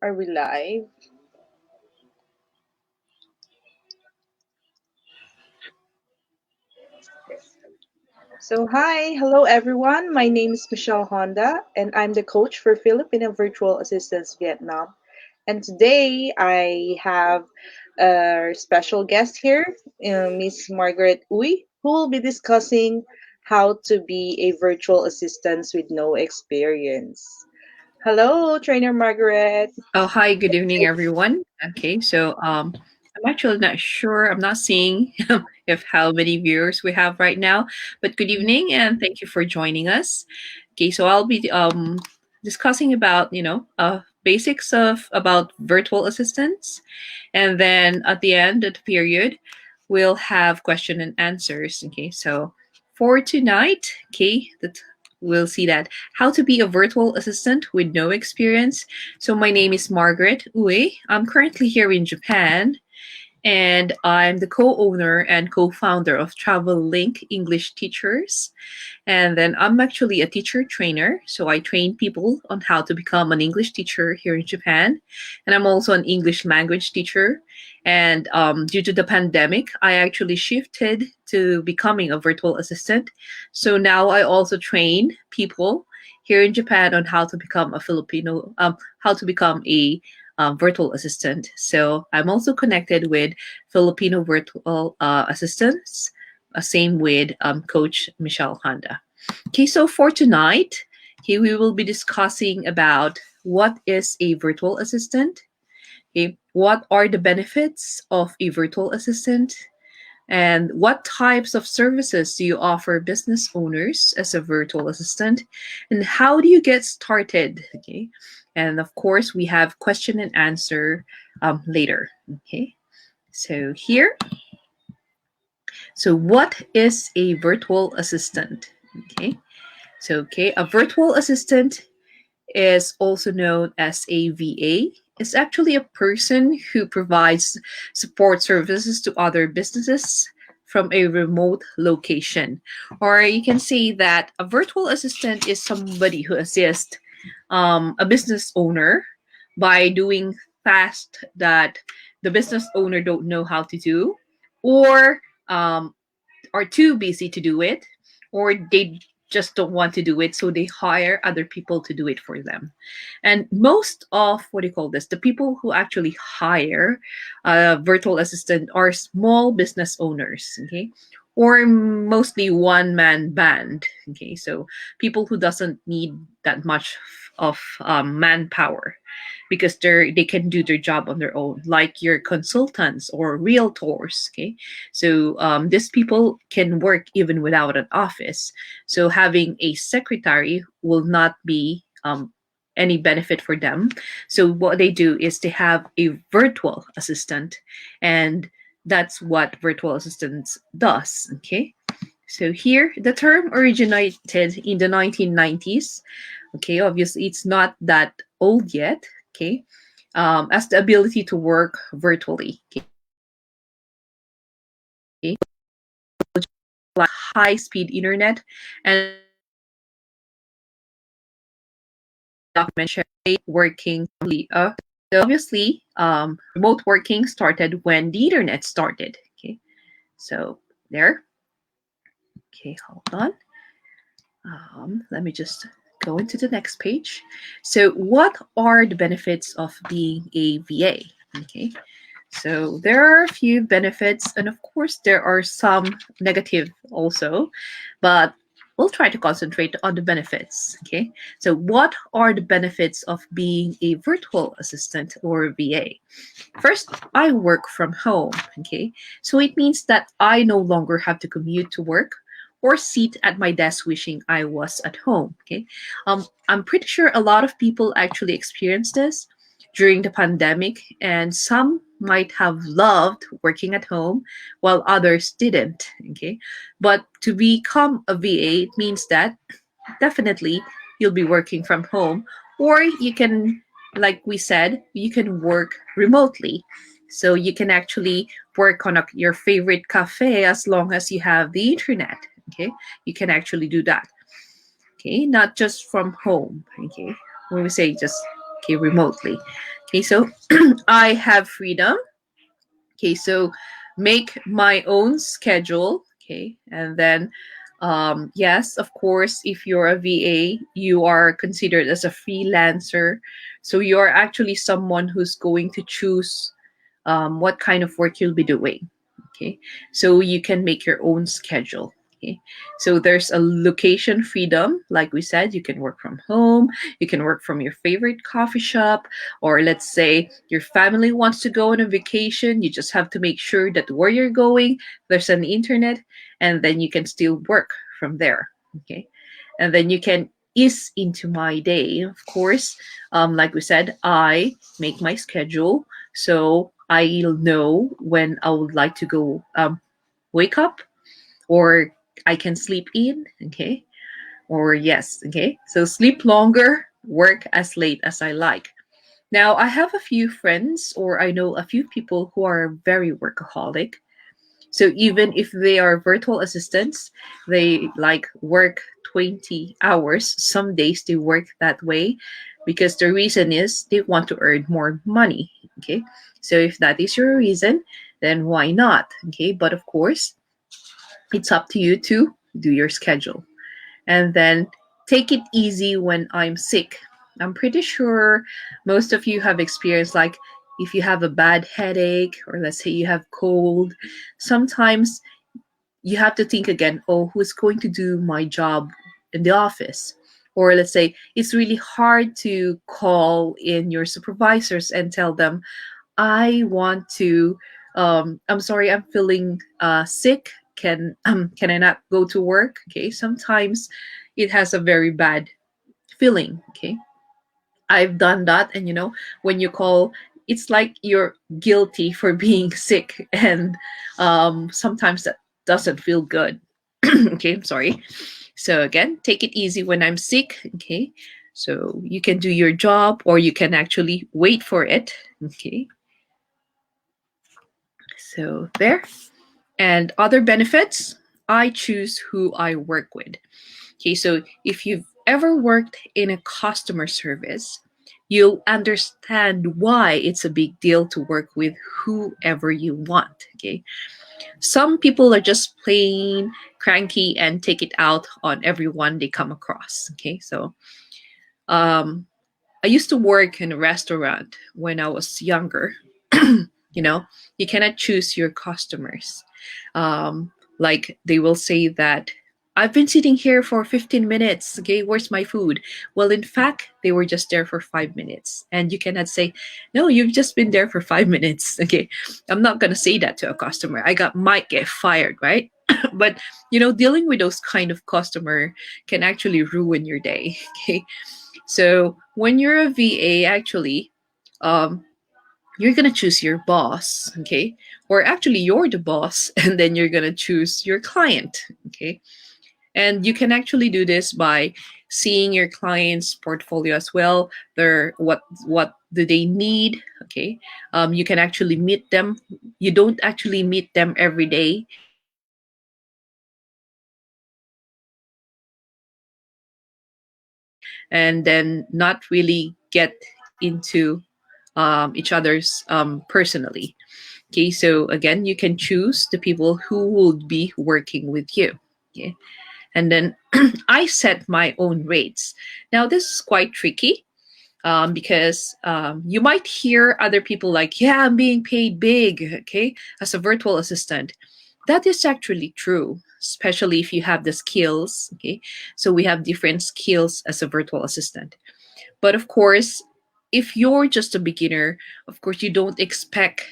Are we live? Hello everyone. My name is Michelle Honda, and I'm the coach for Filipino Virtual Assistance Vietnam. And today I have a special guest here, Miss Margaret Uy, who will be discussing how to be a virtual assistant with no experience. Hello, Trainer Margaret. Oh, hi, good evening, everyone. Okay, I'm actually not sure. I'm not seeing if how many viewers we have right now, but good evening and thank you for joining us. Okay, so I'll be discussing about basics of about virtual assistants, and then at the end of the period, we'll have question and answers. Okay, so for tonight, we'll see that how to be a virtual assistant with no experience. So my name is Margaret Uwe. I'm currently here in Japan, and I'm the co-owner and co-founder of Travel Link English Teachers. And then I'm actually a teacher trainer. So I train people on how to become an English teacher here in Japan. And I'm also an English language teacher. And due to the pandemic, I actually shifted to becoming a virtual assistant. So now I also train people here in Japan on how to become a how to become a virtual assistant. So I'm also connected with Filipino Virtual Assistants, same with Coach Michelle Honda. Okay, so for tonight, okay, we will be discussing about what is a virtual assistant. Okay, what are the benefits of a virtual assistant? And what types of services do you offer business owners as a virtual assistant? And how do you get started? Okay, and of course, we have question and answer later. Okay, so here, so what is a virtual assistant? Okay, a virtual assistant is also known as a VA. It's actually a person who provides support services to other businesses from a remote location. Or you can say that a virtual assistant is somebody who assists a business owner by doing tasks that the business owner don't know how to do, or are too busy to do it, or they just don't want to do it, so they hire other people to do it for them. And most of what do you call this, the people who actually hire a virtual assistant are small business owners, okay, or mostly one man band. Okay, so people who doesn't need that much of manpower, because they can do their job on their own, like your consultants or realtors. Okay, so these people can work even without an office. So having a secretary will not be any benefit for them. So what they do is they have a virtual assistant, and that's what virtual assistants does. Okay. So here, the term originated in the 1990s. Okay, obviously it's not that old yet. Okay, as the ability to work virtually. Okay, like high speed internet and document sharing, working. So obviously, remote working started when the internet started. Okay, so there. Okay, hold on. Let me just go into the next page. So, what are the benefits of being a VA? Okay, so there are a few benefits, and of course, there are some negative also, but we'll try to concentrate on the benefits. Okay, so what are the benefits of being a virtual assistant or VA? First, I work from home. Okay, so it means that I no longer have to commute to work or sit at my desk wishing I was at home. Okay, I'm pretty sure a lot of people actually experienced this during the pandemic, and some might have loved working at home while others didn't. Okay, but to become a VA, it means that definitely you'll be working from home, or you can, like we said, you can work remotely. So you can actually work on your favorite cafe as long as you have the internet. Okay, you can actually do that. Okay, not just from home. Okay, when we say just okay remotely. Okay, so I have freedom. Okay, so make my own schedule. Okay, and then yes, of course, if you're a VA, you are considered as a freelancer. So you're actually someone who's going to choose what kind of work you'll be doing. Okay, so you can make your own schedule. Okay, so there's a location freedom, like we said, you can work from home, you can work from your favorite coffee shop, or let's say your family wants to go on a vacation, you just have to make sure that where you're going, there's an internet, and then you can still work from there. Okay, and then you can ease into my day. Of course, like we said, I make my schedule so I'll know when I would like to go wake up, or I can sleep in. Okay, or yes. Okay, so sleep longer, work as late as I like. Now I have a few friends, or I know a few people who are very workaholic. So even if they are virtual assistants, they like work 20 hours. Some days they work that way because the reason is they want to earn more money. Okay. So if that is your reason, then why not? Okay. But of course, it's up to you to do your schedule. And then take it easy when I'm sick. I'm pretty sure most of you have experienced, like, if you have a bad headache, or let's say you have cold, sometimes you have to think again, oh, who's going to do my job in the office? Or let's say it's really hard to call in your supervisors and tell them, I want to, I'm sorry, I'm feeling sick. Can I not go to work? Okay, sometimes it has a very bad feeling. Okay, I've done that, and when you call, it's like you're guilty for being sick, and sometimes that doesn't feel good. Okay, I'm sorry. So again, take it easy when I'm sick. Okay, so you can do your job, or you can actually wait for it. Okay, so there. And other benefits, I choose who I work with. Okay, so if you've ever worked in a customer service, you'll understand why it's a big deal to work with whoever you want. Okay, some people are just plain cranky and take it out on everyone they come across. Okay, so um, I used to work in a restaurant when I was younger. you know, you cannot choose your customers. Like they will say that I've been sitting here for 15 minutes. Okay, where's my food? Well, in fact, they were just there for 5 minutes. And you cannot say, no, you've just been there for 5 minutes. Okay, I'm not going to say that to a customer. Might get fired, right? But, dealing with those kind of customer can actually ruin your day. Okay, so when you're a VA, actually, um, you're gonna choose your boss, okay? Or actually, you're the boss, and then you're gonna choose your client, okay? And you can actually do this by seeing your client's portfolio as well. Their what do they need, okay? You can actually meet them. You don't actually meet them every day. You can actually meet them once in a while, and then not really get into each other's personally. Okay, so again, you can choose the people who will be working with you. Okay, and then I set my own rates. Now, this is quite tricky because you might hear other people like, yeah, I'm being paid big, okay, as a virtual assistant. That is actually true, especially if you have the skills. Okay, so we have different skills as a virtual assistant. But of course, if you're just a beginner, of course, you don't expect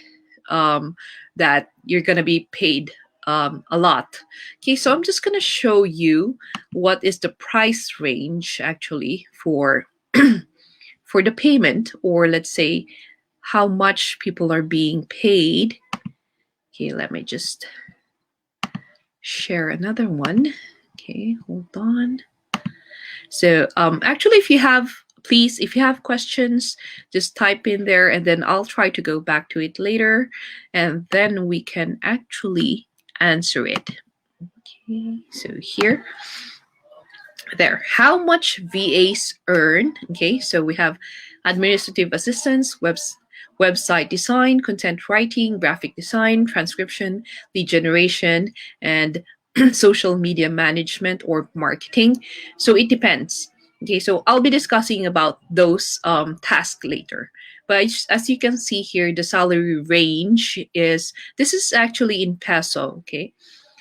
um, that you're going to be paid a lot. Okay, so I'm just going to show you what is the price range actually for for the payment, or let's say how much people are being paid. Okay, let me just share another one. Okay, hold on. So actually, if you have questions, just type in there, and then I'll try to go back to it later, and then we can actually answer it. Okay, so here, there, how much VAs earn? Okay, so we have administrative assistance, website design, content writing, graphic design, transcription, lead generation, and social media management or marketing. So it depends. Okay, so I'll be discussing about those tasks later. But as you can see here, the salary range is this is actually in peso. Okay,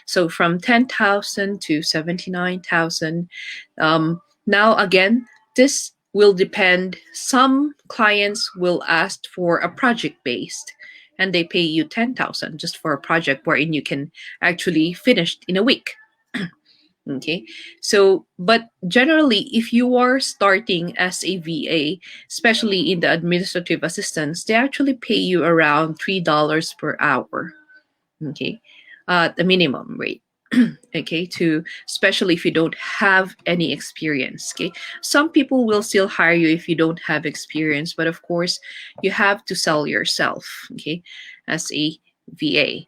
so from 10,000 to 79,000. Now, again, this will depend. Some clients will ask for a project based and they pay you 10,000 just for a project wherein you can actually finish in a week. Okay. So, but generally, if you are starting as a VA, especially in the administrative assistance, they actually pay you around $3 per hour. Okay. The minimum rate. Okay, to especially if you don't have any experience. Okay, some people will still hire you if you don't have experience, but of course you have to sell yourself. Okay, as a VA.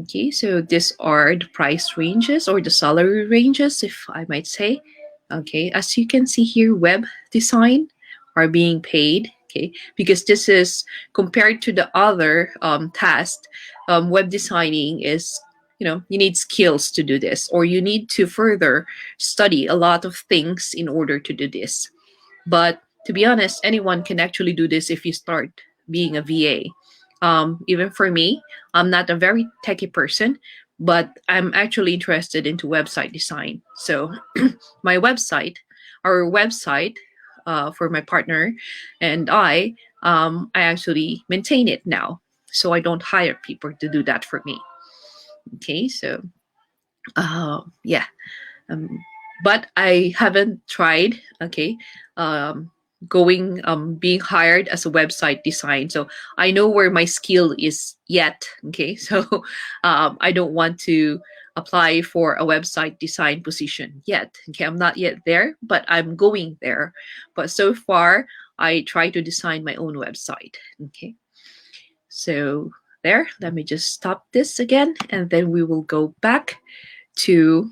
Okay, so these are the price ranges or the salary ranges, if I might say. Okay, as you can see here, web design are being paid. Okay, because this is compared to the other task. Web designing is, you need skills to do this, or you need to further study a lot of things in order to do this. But to be honest, anyone can actually do this if you start being a VA. Even for me, I'm not a very techie person, but I'm actually interested into website design. So my website, our website, for my partner and I actually maintain it now. So I don't hire people to do that for me. Okay, so yeah, um, but I haven't tried. Okay, um, going being hired as a website design. So I know where my skill is yet. Okay, so I don't want to apply for a website design position yet. Okay, I'm not yet there, but I'm going there. But so far, I try to design my own website. Okay, so there. Let me just stop this again, and then we will go back to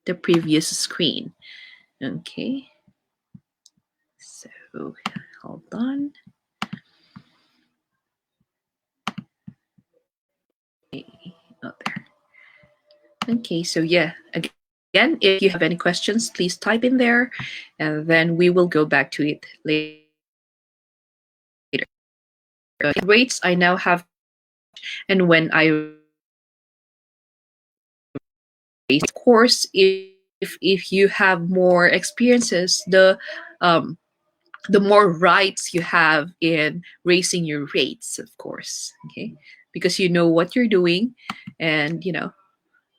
the previous screen. Okay, so hold on. Oh, there. Okay, so yeah, again, if you have any questions, please type in there, and then we will go back to it later. Rates I now have, and when I raise, of course, if you have more experiences, the more rights you have in raising your rates, of course. Okay, because you know what you're doing, and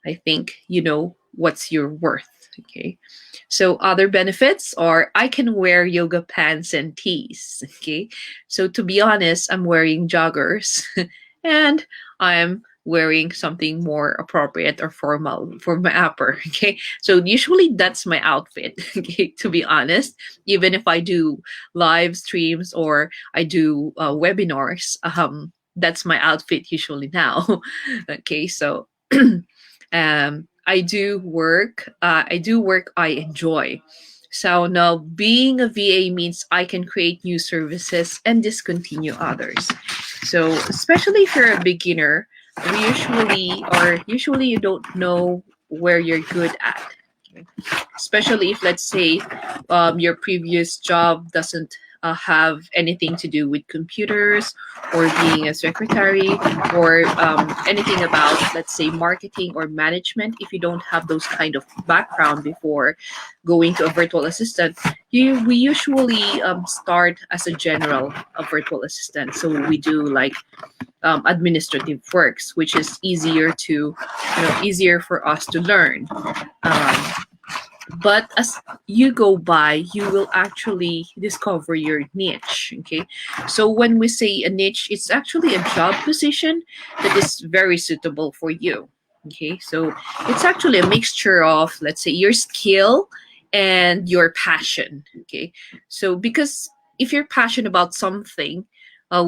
I think you know what's your worth. Okay. So other benefits are I can wear yoga pants and tees. Okay. So to be honest, I'm wearing joggers and I'm wearing something more appropriate or formal for my upper. Okay. So usually that's my outfit. Okay. To be honest, even if I do live streams or I do webinars, that's my outfit usually now. Okay. So I do work. I do work I enjoy. So now being a VA means I can create new services and discontinue others. So especially if you're a beginner, usually you don't know where you're good at. Especially if, let's say, your previous job doesn't have anything to do with computers or being a secretary or anything about, let's say, marketing or management. If you don't have those kind of background before going to a virtual assistant, we usually start as a general a virtual assistant. So we do like administrative works, which is easier for us to learn. Um, but as you go by, you will actually discover your niche. Okay, so when we say a niche, it's actually a job position that is very suitable for you. Okay, so it's actually a mixture of, let's say, your skill and your passion. Okay, so because if you're passionate about something,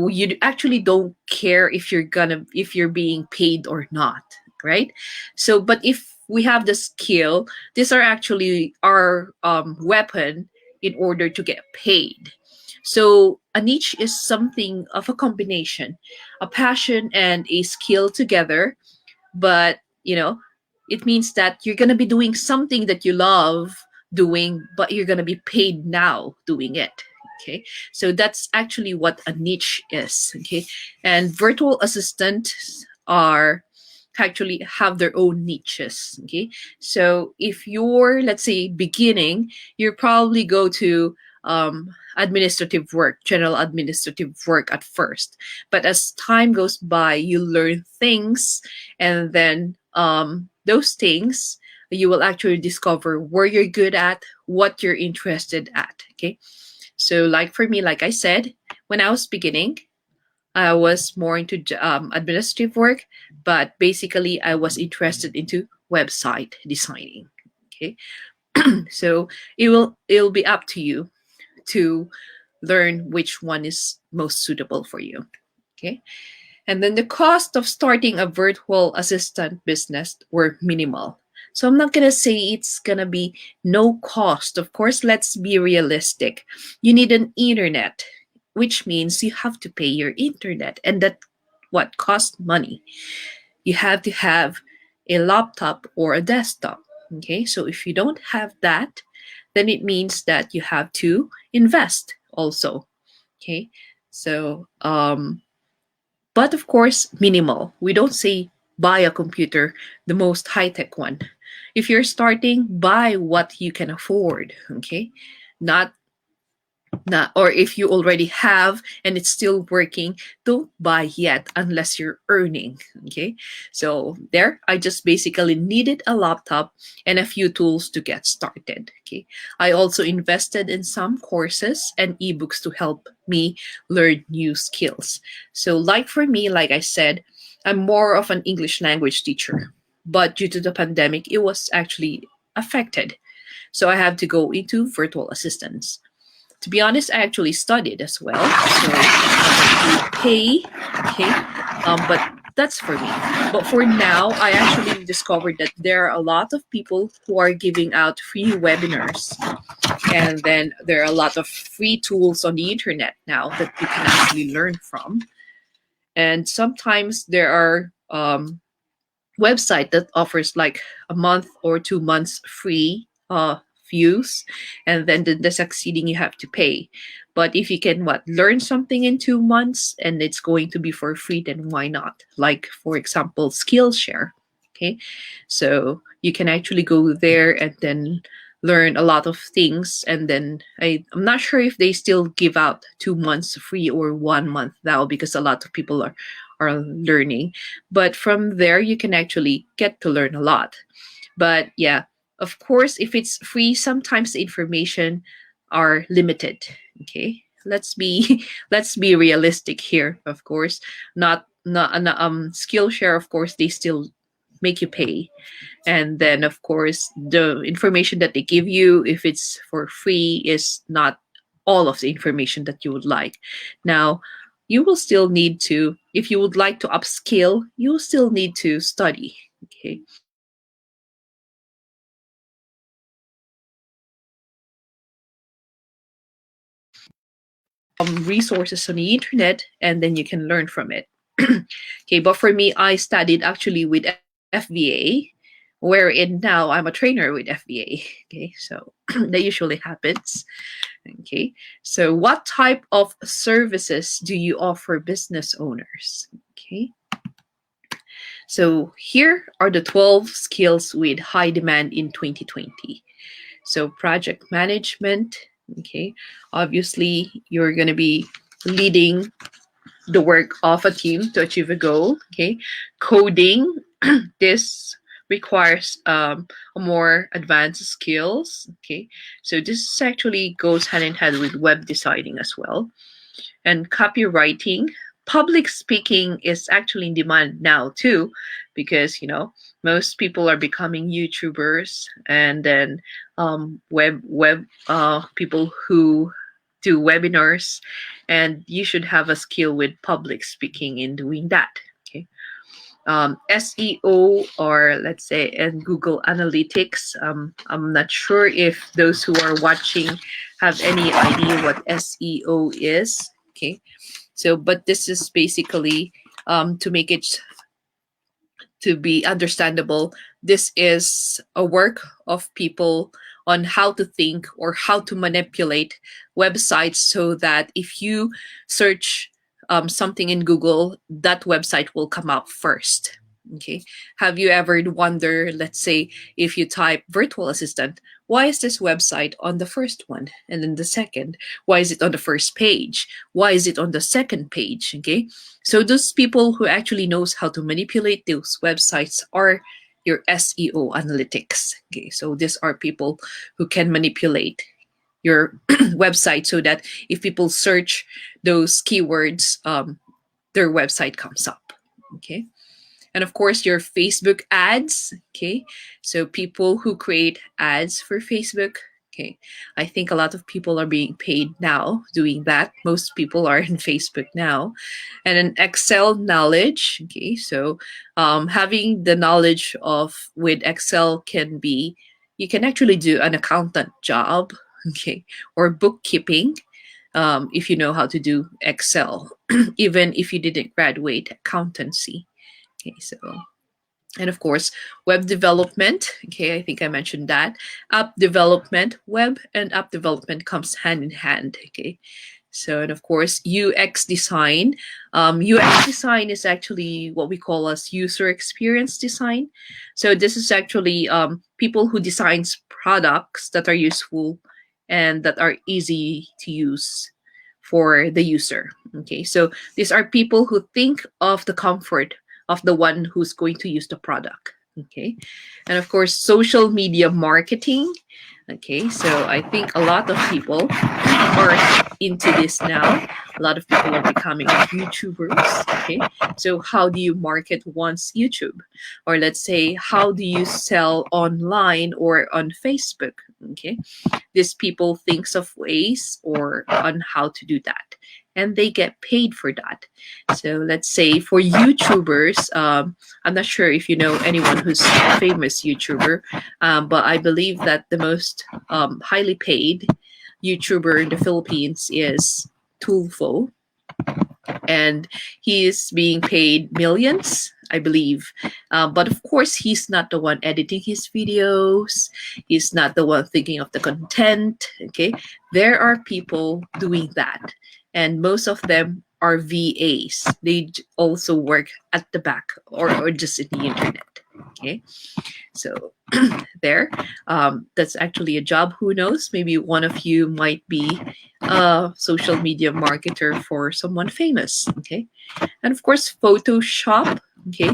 you actually don't care if you're being paid or not, right? So but if we have the skill, these are actually our weapon in order to get paid. So a niche is something of a combination, a passion and a skill together. But it means that you're going to be doing something that you love doing, but you're going to be paid now doing it. Okay, so that's actually what a niche is. Okay, and virtual assistants are actually have their own niches. Okay, so if you're, let's say, beginning, you probably go to administrative work, general administrative work at first. But as time goes by, you learn things, and then those things you will actually discover where you're good at, what you're interested at. Okay, so like for me, like I said, when I was beginning, I was more into administrative work, but basically I was interested into website designing. Okay, so it'll be up to you to learn which one is most suitable for you. Okay, and then the cost of starting a virtual assistant business were minimal. So I'm not gonna say it's gonna be no cost. Of course, let's be realistic. You need an internet, which means you have to pay your internet, and that what costs money. You have to have a laptop or a desktop. Okay, so if you don't have that, then it means that you have to invest also. Okay, so but of course, minimal. We don't say buy a computer, the most high tech one. If you're starting, buy what you can afford, okay? Not not or if you already have and it's still working, don't buy yet unless you're earning. Okay, so there I just basically needed a laptop and a few tools to get started. Okay, I also invested in some courses and ebooks to help me learn new skills. So like for me, like I said, I'm more of an English language teacher, but due to the pandemic it was actually affected, so I have to go into virtual assistance. To be honest, I actually studied as well, so pay, okay, but that's for me. But for now, I actually discovered that there are a lot of people who are giving out free webinars, and then there are a lot of free tools on the internet now that you can actually learn from. And sometimes there are website that offers like a month or 2 months free views, and then the succeeding you have to pay. But if you can learn something in 2 months and it's going to be for free, then why not? Like for example, Skillshare. Okay, so you can actually go there and then learn a lot of things, and then I'm not sure if they still give out 2 months free or 1 month now, because a lot of people are learning, but from there you can actually get to learn a lot. But yeah, of course, if it's free, sometimes the information are limited. Okay, let's be let's be realistic here. Of course, not Skillshare, of course they still make you pay, and then of course the information that they give you, if it's for free, is not all of the information that you would like. Now, you will still need to, if you would like to upskill, you will still need to study. Okay, so resources on the internet, and then you can learn from it. Okay, but for me, I studied actually with FBA, wherein now I'm a trainer with FBA. Okay, so that usually happens. Okay, so what type of services do you offer business owners? Okay, so here are the 12 skills with high demand in 2020. So project management. Okay, obviously you're going to be leading the work of a team to achieve a goal. Okay, coding. This requires a more advanced skills. Okay, so this actually goes hand in hand with web designing as well. And copywriting, public speaking is actually in demand now too, because most people are becoming YouTubers, and then web people who do webinars, and you should have a skill with public speaking in doing that. Okay, SEO, or let's say in Google Analytics. I'm not sure if those who are watching have any idea what SEO is. Okay, so but this is basically to make it to be understandable. This is a work of people on how to think or how to manipulate websites so that if you search something in Google, that website will come up first. Okay. Have you ever wondered, let's say, if you type virtual assistant, why is this website on the first one and then the second? Why is it on the first page? Why is it on the second page? Okay. So those people who actually knows how to manipulate those websites are your SEO analytics. Okay, so these are people who can manipulate your website so that if people search those keywords, their website comes up. Okay. And of course, your Facebook ads. Okay. So people who create ads for Facebook. Okay. I think a lot of people are being paid now doing that. Most people are in Facebook now. And an Excel knowledge. Okay. So having the knowledge of with Excel can be, you can actually do an accountant job. Okay. Or bookkeeping. If you know how to do Excel, even if you didn't graduate accountancy. Okay, so and of course, web development. Okay, I think I mentioned that. App development, web and app development comes hand in hand. Okay, so and of course, UX design. UX design is actually what we call as user experience design. So this is actually people who designs products that are useful and that are easy to use for the user. Okay, so these are people who think of the comfort of the one who's going to use the product. Okay, and of course, social media marketing. Okay, so I think a lot of people are into this now. A lot of people are becoming YouTubers. Okay, so how do you market one's YouTube? Or let's say, how do you sell online or on Facebook? Okay, these people thinks of ways or on how to do that, and they get paid for that. So let's say for YouTubers, I'm not sure if you know anyone who's a famous YouTuber, but I believe that the most highly paid YouTuber in the Philippines is Tulfo, and he is being paid millions, I believe. But of course, he's not the one editing his videos. He's not the one thinking of the content. Okay, there are people doing that, and most of them are VAs. They also work at the back or just in the internet. Okay, so there, that's actually a job. Who knows? Maybe one of you might be a social media marketer for someone famous. Okay, and of course, Photoshop. Okay,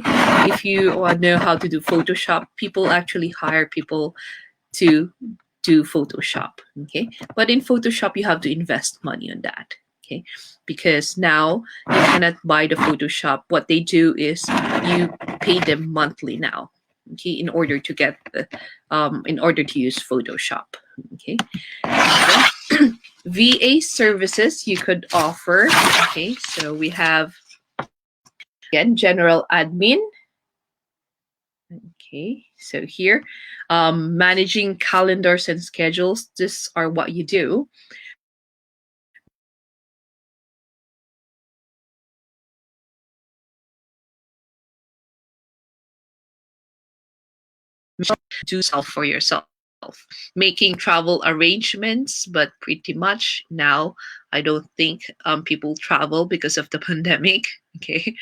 if you know how to do Photoshop, people actually hire people to do Photoshop. Okay, but in Photoshop, you have to invest money on that. Okay, because now you cannot buy the Photoshop. What they do is you pay them monthly now. Okay, in order to get the, in order to use Photoshop. Okay, VA services you could offer. Okay, so we have again general admin. Okay, so here, managing calendars and schedules. These are what you do. Do self for yourself. Making travel arrangements, but pretty much now I don't think people travel because of the pandemic. Okay,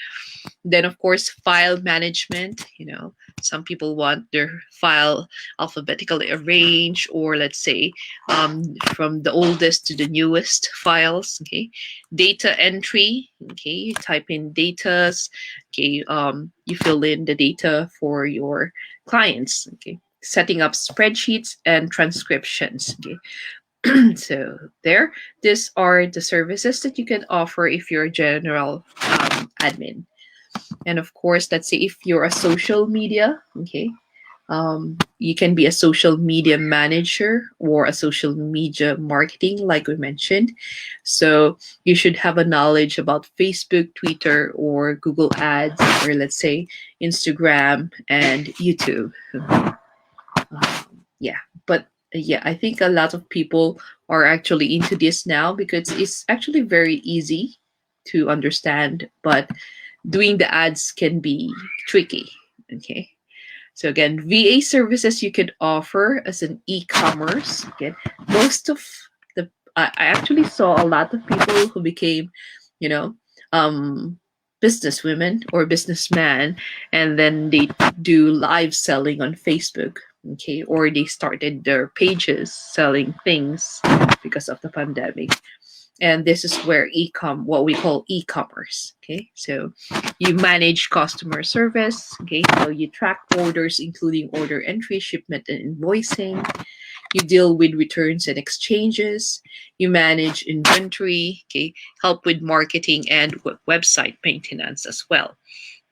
then of course file management. You know, some people want their file alphabetically arranged, or let's say from the oldest to the newest files. Okay, data entry. Okay, you type in datas. Okay, you fill in the data for your clients. Okay, setting up spreadsheets and transcriptions. Okay, so there, these are the services that you can offer if you're a general admin. And of course, let's say if you're a social media, okay, You can be a social media manager or a social media marketing, like we mentioned. So you should have a knowledge about Facebook, Twitter, or Google Ads, or let's say Instagram and YouTube. Yeah, but yeah, I think a lot of people are actually into this now because it's actually very easy to understand, but doing the ads can be tricky. Okay. So again, VA services you could offer as an e-commerce. Again, most of the I actually saw a lot of people who became, you know, um, business women or businessmen, and then they do live selling on Facebook. Okay, or they started their pages selling things because of the pandemic. And this is where what we call e-commerce. Okay, so you manage customer service. Okay, so you track orders including order entry, shipment, and invoicing. You deal with returns and exchanges. You manage inventory. Okay, help with marketing and website maintenance as well.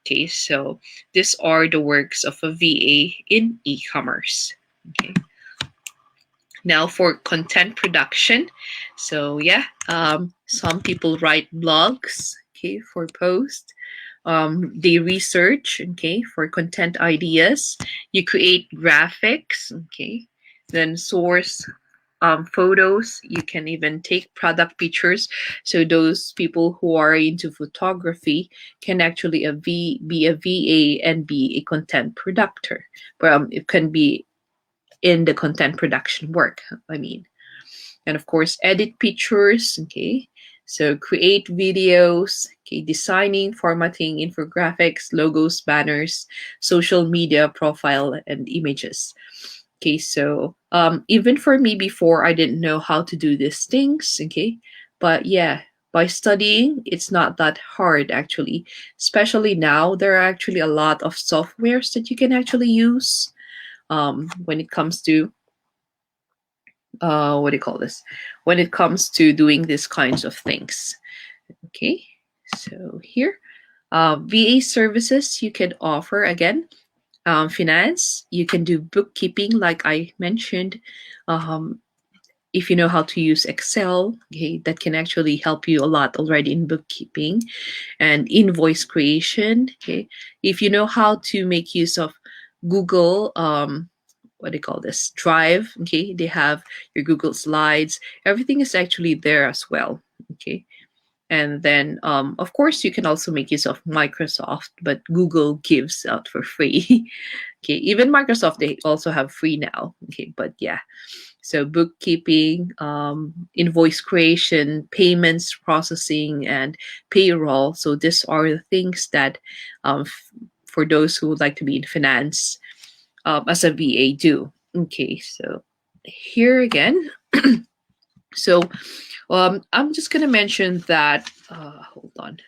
Okay, so these are the works of a VA in e-commerce. Okay, now for content production. So yeah, some people write blogs, okay, for post. They research, okay, for content ideas. You create graphics, okay, then source photos. You can even take product pictures. So those people who are into photography can actually be a VA and be a content producer. It can be in the content production work, I mean. And of course, edit pictures, okay? So create videos, okay, designing, formatting, infographics, logos, banners, social media profile, and images. Okay, so even for me before, I didn't know how to do these things, okay? But yeah, by studying, it's not that hard actually. Especially now, there are actually a lot of softwares that you can actually use when it comes to what do you call this, when it comes to doing these kinds of things. Okay, so here, VA services you can offer again, finance, you can do bookkeeping like I mentioned. um, if you know how to use Excel, okay, that can actually help you a lot already in bookkeeping and invoice creation. Okay, if you know how to make use of Google, what do you call this, Drive, okay, they have your Google Slides. Everything is actually there as well. Okay, and then of course you can also make use of Microsoft, but Google gives out for free. Okay, even Microsoft, they also have free now. Okay, but yeah, so bookkeeping, invoice creation, payments processing, and payroll. So these are the things that, for those who would like to be in finance, as a VA do. Okay, so here again. So I'm just gonna mention that. Hold on.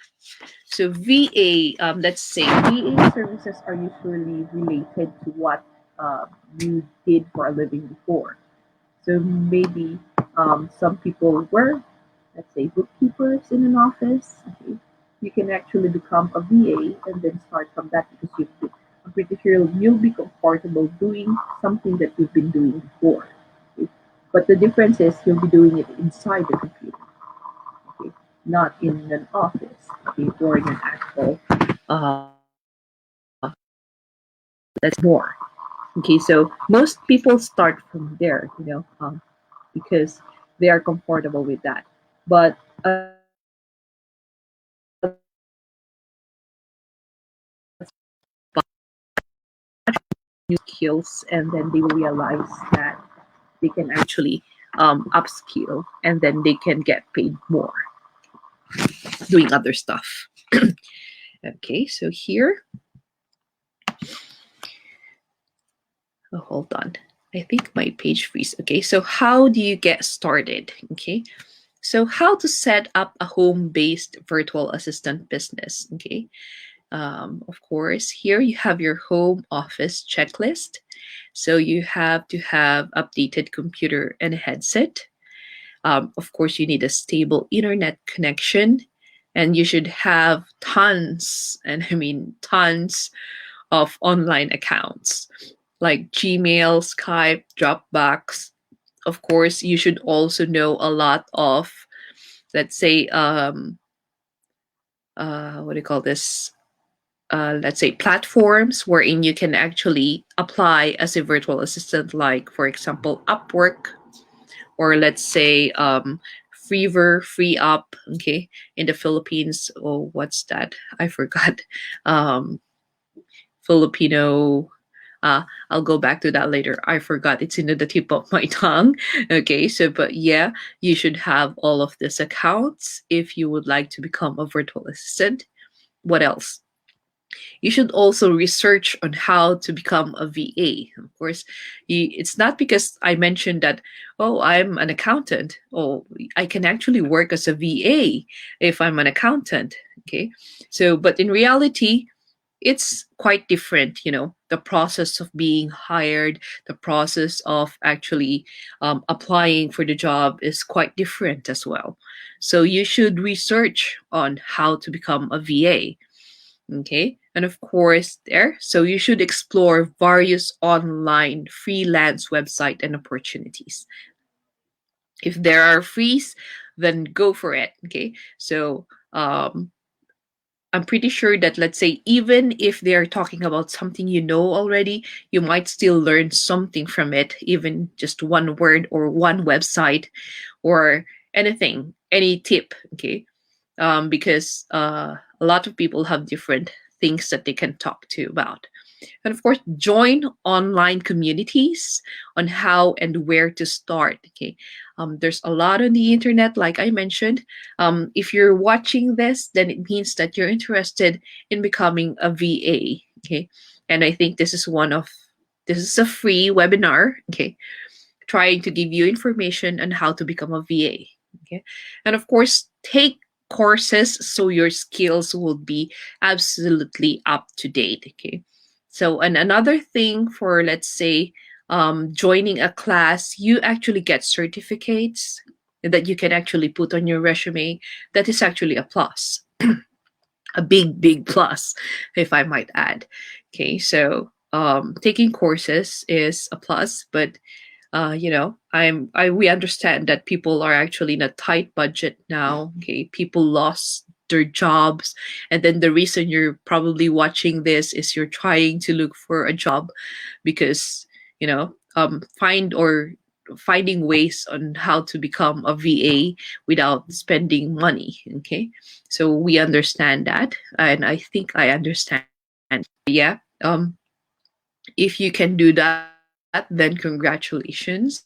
So VA, let's say VA services are usually related to what you did for a living before. So maybe some people were, let's say, bookkeepers in an office. Okay. You can actually become a VA and then start from that because I'm pretty sure you'll be comfortable doing something that you've been doing before. Okay. But the difference is you'll be doing it inside the computer, okay, not in an office, okay, or in an actual, that's more. Okay, so most people start from there, because they are comfortable with that. But as new skills, and then they will realize that they can actually upskill, and then they can get paid more doing other stuff. Okay, so here, oh, hold on. I think my page freeze. Okay, so how do you get started? Okay, so how to set up a home-based virtual assistant business? Okay, of course, here you have your home office checklist. So you have to have updated computer and a headset. Of course, you need a stable internet connection, and you should have tons, and I mean tons, of online accounts like Gmail, Skype, Dropbox. Of course, you should also know a lot of, let's say, what do you call this? Let's say platforms wherein you can actually apply as a virtual assistant, like for example, Upwork, or let's say Freever, Free Up. Okay, in the Philippines. Oh, what's that? I forgot. Um, Filipino. I'll go back to that later. I forgot. It's in the tip of my tongue. Okay, so but yeah, you should have all of these accounts if you would like to become a virtual assistant. What else? You should also research on how to become a VA. Of course, it's not because I mentioned that, oh, I'm an accountant. Oh, I can actually work as a VA if I'm an accountant. Okay. So, but in reality, it's quite different, the process of being hired, the process of actually applying for the job is quite different as well. So you should research on how to become a VA. Okay. And of course, so you should explore various online freelance website and opportunities. If there are frees, then go for it. Okay. So I'm pretty sure that, let's say, even if they're talking about something you know already, you might still learn something from it, even just one word or one website or anything, any tip. Okay. Because a lot of people have different things that they can talk to about. And of course, join online communities on how and where to start. Okay. There's a lot on the internet, like I mentioned. If you're watching this, then it means that you're interested in becoming a VA. Okay. And I think this is a free webinar. Okay, trying to give you information on how to become a VA. Okay. And of course, take courses so your skills will be absolutely up to date. Okay. So, and another thing for, let's say, joining a class, you actually get certificates that you can actually put on your resume. That is actually a plus, a big, big plus, if I might add. Okay. So, taking courses is a plus, but we understand that people are actually in a tight budget now. Okay, people lost their jobs, and then the reason you're probably watching this is you're trying to look for a job because finding ways on how to become a VA without spending money. Okay, so we understand that, and I think I understand. Yeah. If you can do that, then congratulations.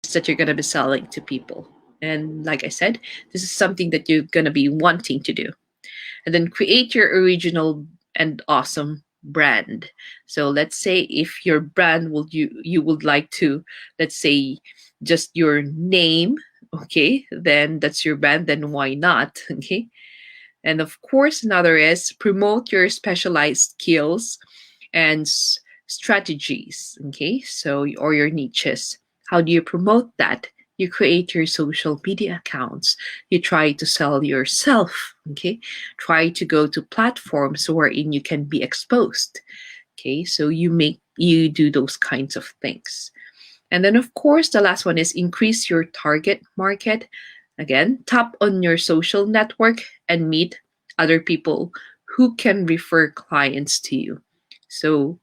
But that you're going to be selling to people. And like I said, this is something that you're going to be wanting to do. And then create your original and awesome brand. So let's say if your brand will you would like to, let's say, just your name, okay, then that's your brand, then why not? Okay. And of course, another is promote your specialized skills and strategies. Okay, so or your niches. How do you promote that? You create your social media accounts. You try to sell yourself. Okay, try to go to platforms wherein you can be exposed. Okay, so you do those kinds of things. And then, of course, the last one is increase your target market. Again, tap on your social network and meet other people who can refer clients to you. So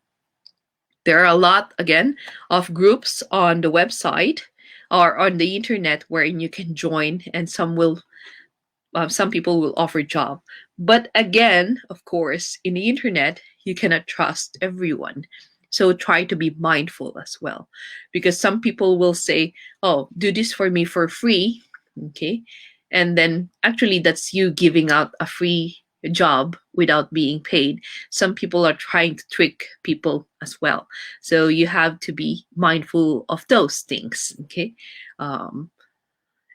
there are a lot, again, of groups on the website or on the internet wherein you can join, and some people will offer job. But again, of course, in the internet, you cannot trust everyone. So try to be mindful as well, because some people will say, "Oh, do this for me for free." Okay, and then actually that's you giving out a free job without being paid. Some people are trying to trick people as well. So you have to be mindful of those things. Okay. Um,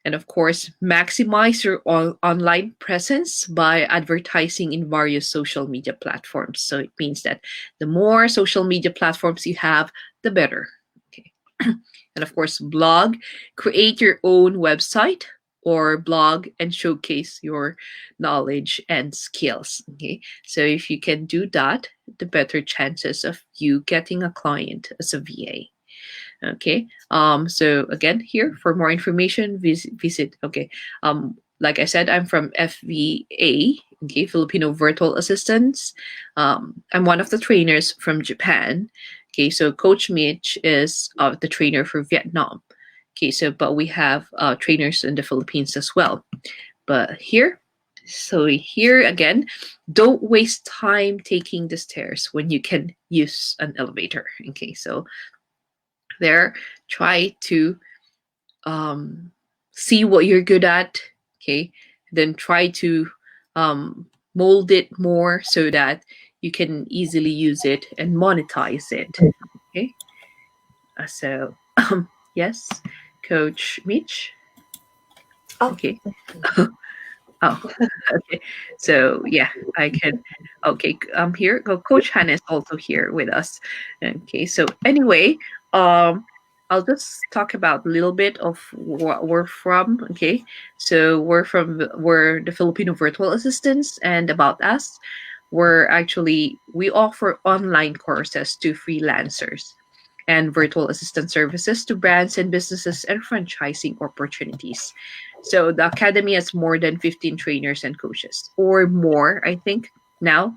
And of course, maximize your online presence by advertising in various social media platforms. So it means that the more social media platforms you have, the better. Okay. And of course, blog, create your own website or blog and showcase your knowledge and skills. Okay. So if you can do that, the better chances of you getting a client as a VA. Okay. So again, here for more information, visit. Okay. Like I said, I'm from FVA. Okay, Filipino Virtual Assistance. I'm one of the trainers from Japan. Okay, so Coach Mitch is the trainer for Vietnam. Okay, so but we have trainers in the Philippines as well. But here, so here again, don't waste time taking the stairs when you can use an elevator. Okay, so there, try to um, see what you're good at. Okay, then try to mold it more so that you can easily use it and monetize it. Okay, so yes, Coach Mitch. Oh, Okay. Oh, okay. So yeah, I can. Okay, here. Coach Hannah is also here with us. Okay. So anyway, I'll just talk about a little bit of what we're from. Okay. So we're the Filipino Virtual Assistants, and about us, we offer online courses to freelancers and virtual assistant services to brands and businesses and franchising opportunities. So the academy has more than 15 trainers and coaches, or more, I think, now.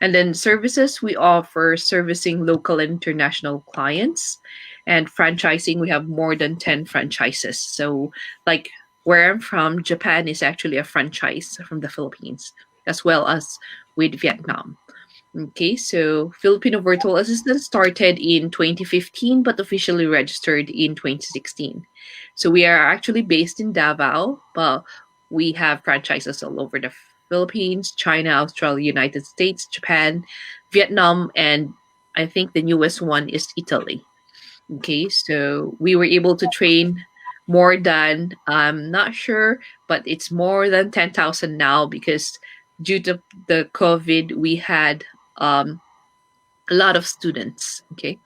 And then services, we offer servicing local and international clients. And franchising, we have more than 10 franchises. So, like where I'm from, Japan is actually a franchise from the Philippines, as well as with Vietnam. Okay, so Filipino Virtual Assistant started in 2015 but officially registered in 2016. So we are actually based in Davao, but we have franchises all over the Philippines, China, Australia, United States, Japan, Vietnam, and I think the newest one is Italy. Okay, so we were able to train more than, I'm not sure, but it's more than 10,000 now because due to the COVID, we had um, a lot of students. Okay,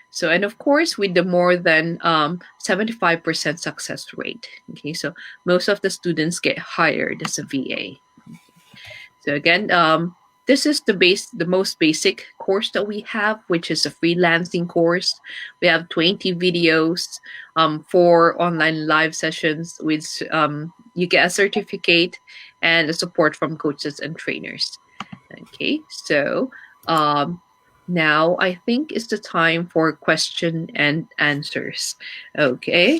so and of course, with the more than 75% success rate. Okay, so most of the students get hired as a VA. So again, this is the most basic course that we have, which is a freelancing course. We have 20 videos, for online live sessions with you get a certificate and a support from coaches and trainers. Okay, so um, now I think it's the time for question and answers. Okay,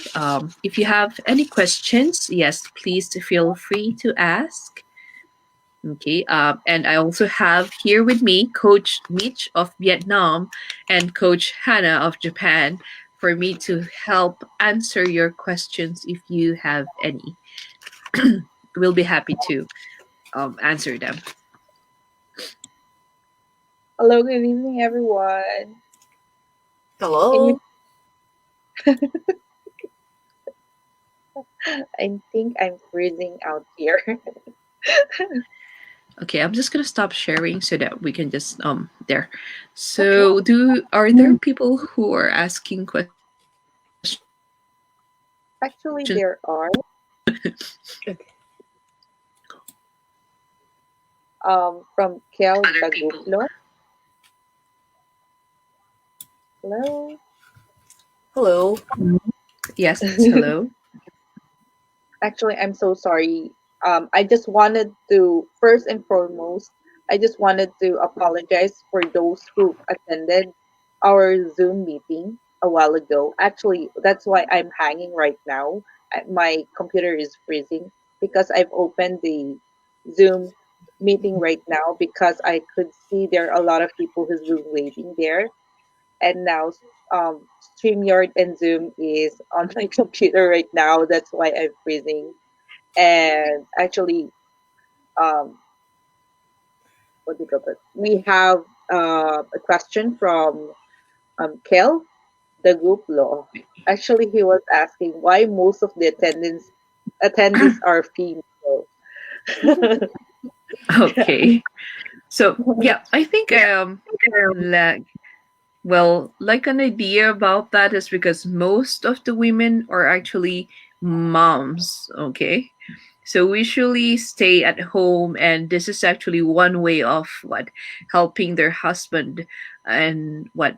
if you have any questions, yes, please feel free to ask. Okay, and I also have here with me Coach Mitch of Vietnam and Coach Hannah of Japan for me to help answer your questions if you have any. We'll be happy to answer them. Hello, good evening, everyone. Can you? hello. I think I'm freezing out here. Okay, I'm just gonna stop sharing so that we can just there. Okay. So do are there people who are asking questions right now? Actually, there are Okay. from Kel Daguplo. Hello. Hello. Yes, hello. Actually, I'm so sorry. I just wanted to, first and foremost, I just wanted to apologize for those who attended our Zoom meeting a while ago. Actually, that's why I'm hanging right now. My computer is freezing because I've opened the Zoom meeting right now because I could see there are a lot of people who's been waiting there. And now StreamYard and Zoom is on my computer right now. That's why I'm freezing. And actually, um, what do you call it? We have a question from Kel, the group law. Actually, he was asking why most of the attendants attendees are female. Okay. So yeah, I think like like an idea about that is because most of the women are actually moms, okay? So we usually stay at home, and this is actually one way of what helping their husband and what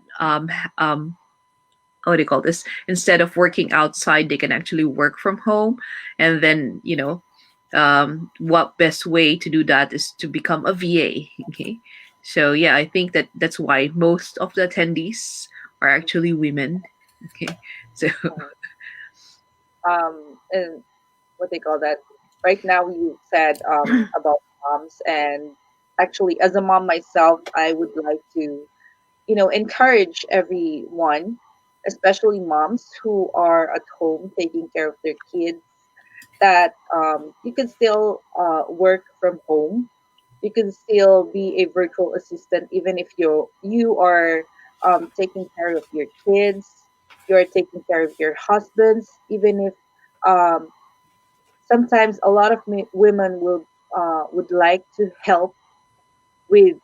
do you call this? Instead of working outside, they can actually work from home, and then what best way to do that is to become a VA. Okay, so yeah, I think that's why most of the attendees are actually women. Okay, so And what they call that. Right now, you said about moms, and actually, as a mom myself, I would like to, encourage everyone, especially moms who are at home taking care of their kids, that you can still work from home. You can still be a virtual assistant even if you are taking care of your kids, you are taking care of your husbands, even if um, sometimes a lot of women would like to help with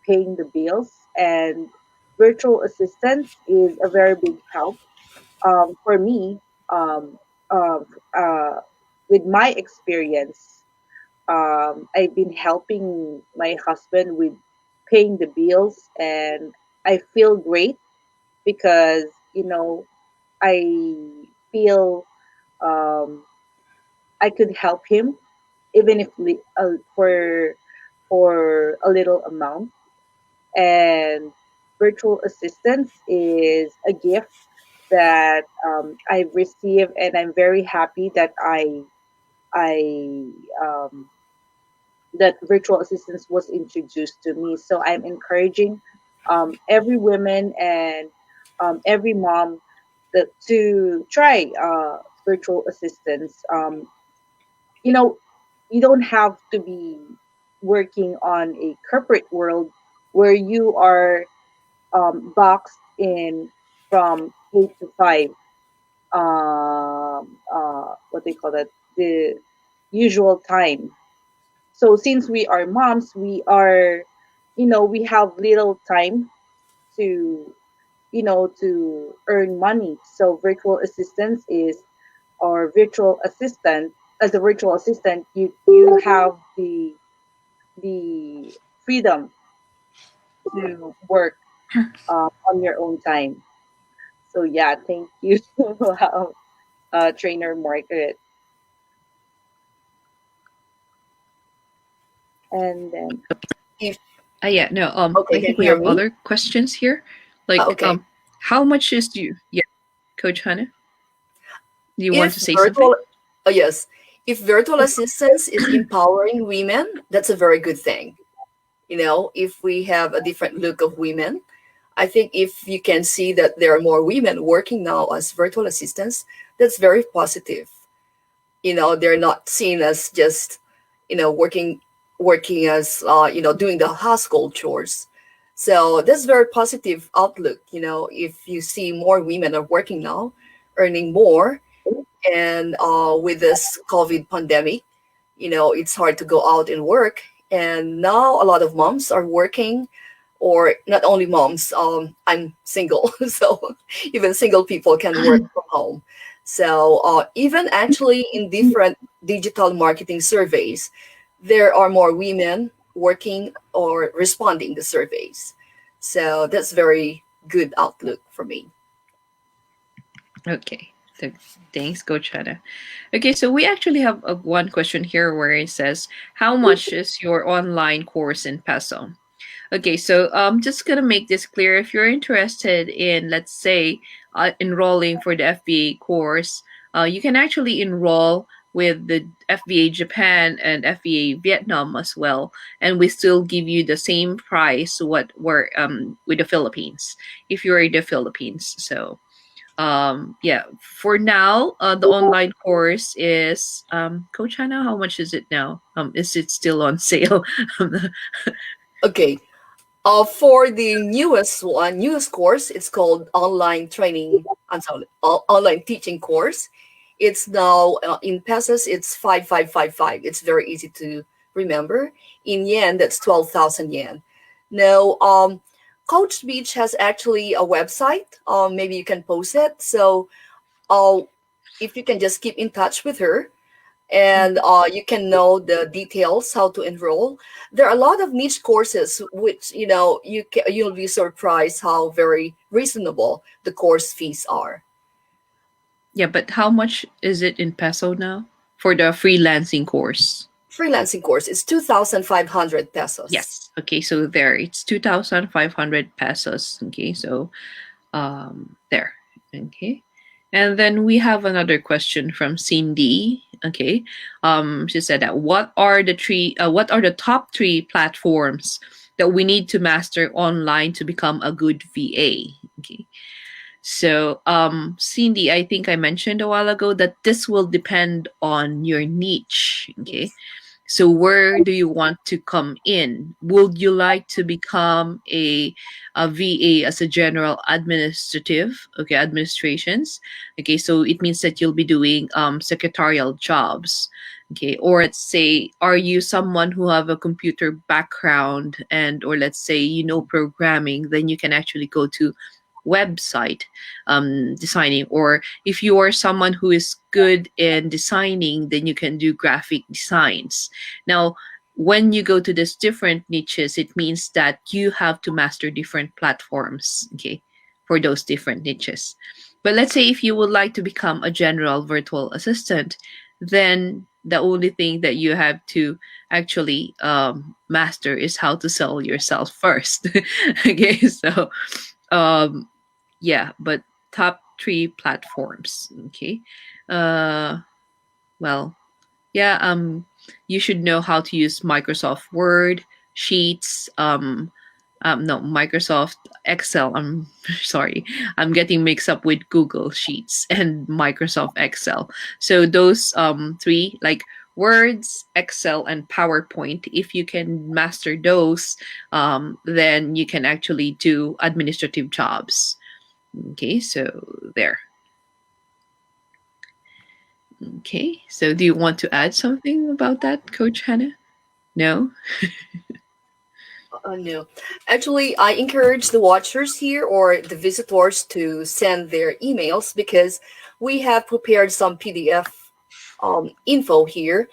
paying the bills, and virtual assistance is a very big help for me. um, um, uh, with my experience, I've been helping my husband with paying the bills, and I feel great because I feel um, I could help him even if for a little amount. And virtual assistance is a gift that I've received, and I'm very happy that I that virtual assistance was introduced to me. So I'm encouraging every woman and every mom to try virtual assistance. You know, you don't have to be working on a corporate world where you are boxed in from 8 to 5. What they call that, the usual time. So since we are moms, we have little time to to earn money. So virtual assistance is or virtual assistant as a virtual assistant, you have the freedom to work on your own time. So yeah, thank you, trainer Margaret. And then If yeah, no, okay, I can think you we hear have me? other questions here, like Okay. how much is you? Yeah, Coach Hannah, do you want If to say something? virtual, yes, if virtual assistance is empowering women, that's a very good thing. If we have a different look of women, I think if you can see that there are more women working now as virtual assistants, that's very positive. They're not seen as just working as doing the household chores. So that's very positive outlook. If you see more women are working now, earning more, and with this COVID pandemic, it's hard to go out and work. And now a lot of moms are working, or not only moms. I'm single, so even single people can work from home. So even actually in different digital marketing surveys, there are more women working or responding to surveys. So that's very good outlook for me. Okay. So thanks, Coach Hannah. Okay, so we actually have one question here where it says, "How much is your online course in Peso?" Okay, so just gonna make this clear. If you're interested in, let's say, enrolling for the FBA course, you can actually enroll with the FBA Japan and FBA Vietnam as well, and we still give you the same price what we're with the Philippines if you're in the Philippines. So yeah, for now the online course is Coach Hannah, how much is it now? Is it still on sale? Okay. For the newest course, it's called online training. I'm sorry, online teaching course. It's now in pesos, it's 5555. It's very easy to remember. In yen, that's 12,000 yen. Now, Coach Beach has actually a website. Maybe you can post it. So, uh, if you can just keep in touch with her, and you can know the details how to enroll. There are a lot of niche courses which you'll be surprised how very reasonable the course fees are. Yeah, but how much is it in peso now for the freelancing course? Freelancing course is 2,500 pesos. Yes. Okay, so there it's 2,500 pesos. Okay, so there. Okay. And then we have another question from Cindy. Okay. She said that what are the top three platforms that we need to master online to become a good VA? Okay. So, Cindy, I think I mentioned a while ago that this will depend on your niche. Okay. Yes. So, where do you want to come in? Would you like to become a VA as a general administrative, okay, administrations? Okay, so it means that you'll be doing secretarial jobs. Okay, or let's say, are you someone who have a computer background and, or let's say, programming, then you can actually go to website designing, or if you are someone who is good in designing, then you can do graphic designs. Now, when you go to these different niches, it means that you have to master different platforms, okay, for those different niches. But let's say if you would like to become a general virtual assistant, then the only thing that you have to actually master is how to sell yourself first. Okay, so um, yeah, but top three platforms. Okay. Uh, well, yeah. You should know how to use Microsoft Word, Sheets. No, Microsoft Excel. I'm sorry, I'm getting mixed up with Google Sheets and Microsoft Excel. So those three, like Words, Excel, and PowerPoint. If you can master those, then you can actually do administrative jobs. Okay, so there. Okay, so do you want to add something about that, Coach Hannah? No? No. Actually, I encourage the watchers here or the visitors to send their emails because we have prepared some PDF info here.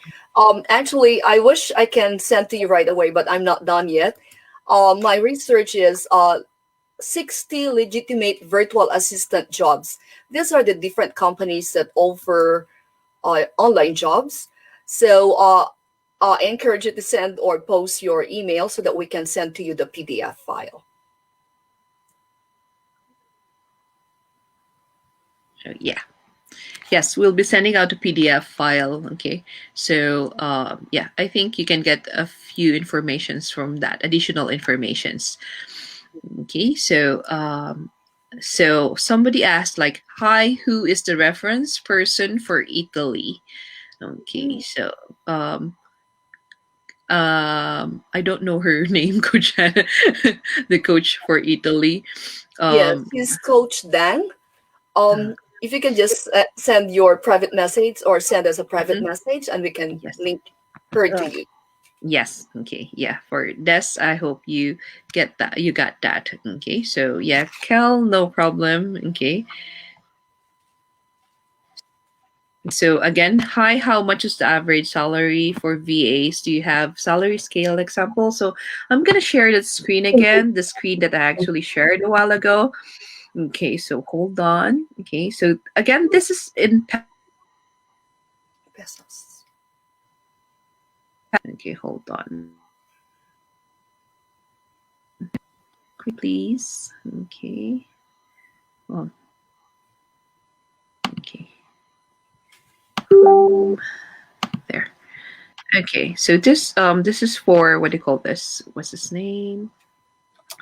Actually, I wish I can send to you right away, but I'm not done yet. My research is 60 legitimate virtual assistant jobs. These are the different companies that offer online jobs. So I encourage you to send or post your email so that we can send to you the PDF file. So, yeah. Yes, we'll be sending out a PDF file. Okay, so yeah, I think you can get a few informations from that, additional informations. Okay, so somebody asked like, "Hi, who is the reference person for Italy?" Okay, so um, I don't know her name, Coach Hannah, the coach for Italy. Yes, Um, he's Coach Dan. If you can just send your private message or send us a private mhm, message and we can yes. link her to Oh, you. Yes. Okay. Yeah. For this, I hope you get that. You got that. Okay. So yeah, Kel, no problem. Okay. So again, hi. How much is the average salary for VAs? Do you have salary scale example? So I'm gonna share the screen again. The screen that I actually shared a while ago. Okay. So hold on. Okay. So again, this is in. Pesos. Okay. Hold on. Quick, please. Okay. Oh. Okay. There. Okay, so this is for what do you call this? What's his name?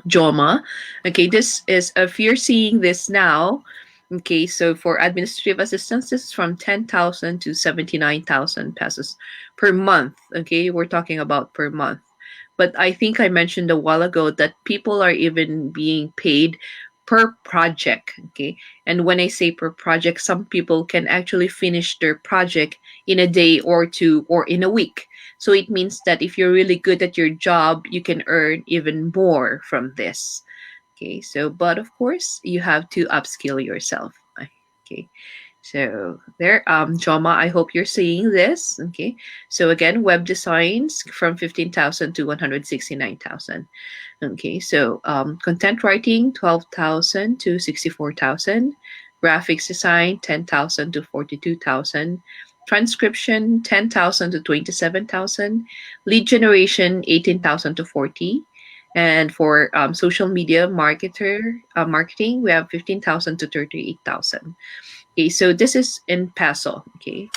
Joma. Okay, this is if you're seeing this now. Okay, so for administrative assistance, this is from 10,000 to 79,000 pesos per month. Okay, we're talking about per month. But I think I mentioned a while ago that people are even being paid per project. Okay, and when I say per project, some people can actually finish their project in a day or two or in a week. So it means that if you're really good at your job, you can earn even more from this. Okay, so but of course you have to upskill yourself. Okay, so there, Joma, I hope you're seeing this. Okay, so again, web designs from 15,000 to 169,000. Okay, so content writing 12,000 to 64,000, graphics design 10,000 to 42,000, transcription 10,000 to 27,000, lead generation 18,000 to 40. And for social media marketing, we have 15,000 to 38,000. Okay, so this is in peso. Okay.